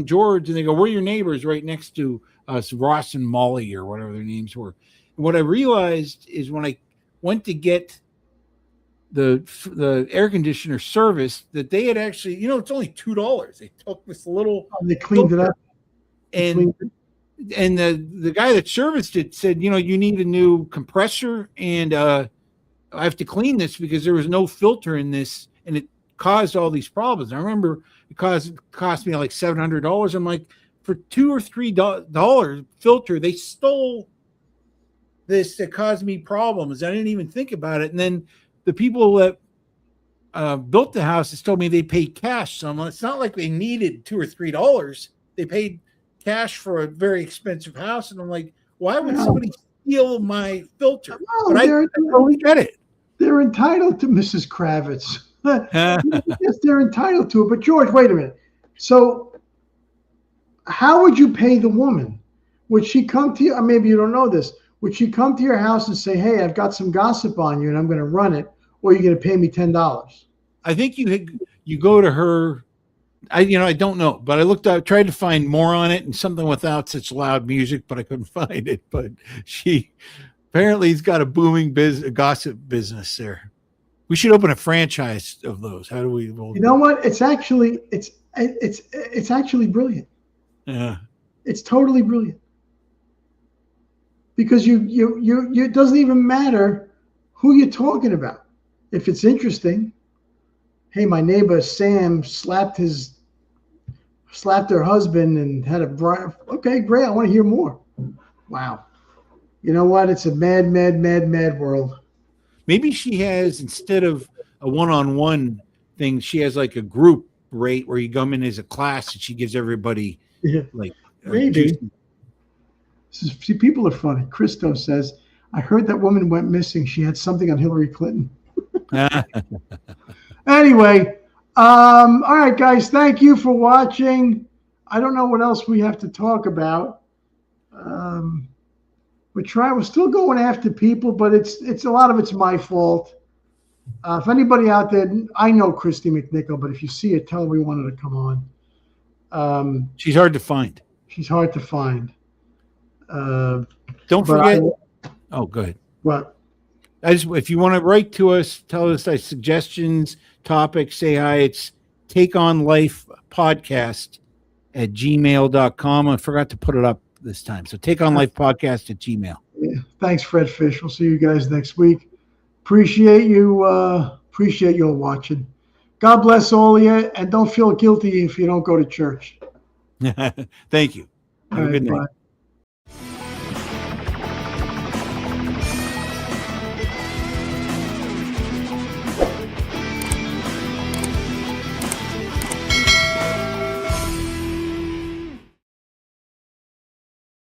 [SPEAKER 10] George. And they go, we're your neighbors right next to us, Ross and Molly, or whatever their names were. And what I realized is when I went to get the air conditioner serviced, that they had actually, it's only $2. They took this little,
[SPEAKER 9] they cleaned it up.
[SPEAKER 10] And the guy that serviced it said, you need a new compressor, and I have to clean this because there was no filter in this, and it caused all these problems. I remember it cost me like $700. I'm like, for $2 or $3 filter, they stole this that caused me problems. I didn't even think about it. And then the people that built the houses told me they paid cash. So it's not like they needed $2 or $3. They paid cash for a very expensive house. And I'm like, why would somebody steal my filter? But I totally get it.
[SPEAKER 9] They're entitled to Mrs. Kravitz. Yes, they're entitled to it. But George, wait a minute. So how would you pay the woman? Would she come to you? Or maybe you don't know this. Would she come to your house and say, hey, I've got some gossip on you and I'm going to run it, or are you going to pay me $10?
[SPEAKER 10] I think you go to her. I don't know, but I tried to find more on it, and something without such loud music, but I couldn't find it. But she apparently has got a booming gossip business there. We should open a franchise of those. How do we? You
[SPEAKER 9] know what? It's actually brilliant.
[SPEAKER 10] Yeah,
[SPEAKER 9] it's totally brilliant, because it doesn't even matter who you're talking about. If it's interesting, hey, my neighbor Sam slapped her husband and had a bride. Okay, great. I want to hear more. Wow. You know what? It's a mad, mad, mad, mad world.
[SPEAKER 10] Maybe she has, instead of a one-on-one thing, she has like a group rate where you come in as a class and she gives everybody like
[SPEAKER 9] maybe. See, people are funny. Christo says, I heard that woman went missing. She had something on Hillary Clinton. Anyway, all right, guys, thank you for watching. I don't know what else we have to talk about. We're still going after people, but it's a lot of it's my fault. If anybody out there, I know Christy McNichol, but if you see her, tell her we wanted to come on.
[SPEAKER 10] She's hard to find.
[SPEAKER 9] She's hard to find.
[SPEAKER 10] Don't forget. Oh, go ahead.
[SPEAKER 9] What?
[SPEAKER 10] If you want to write to us, tell us suggestions, topics, say hi. It's takeonlifepodcast@gmail.com. I forgot to put it up this time. So takeonlifepodcast@gmail.
[SPEAKER 9] Yeah. Thanks, Fred Fish. We'll see you guys next week. Appreciate you all watching. God bless all of you, and don't feel guilty if you don't go to church.
[SPEAKER 10] Thank you. Have a good night.
[SPEAKER 9] Bye.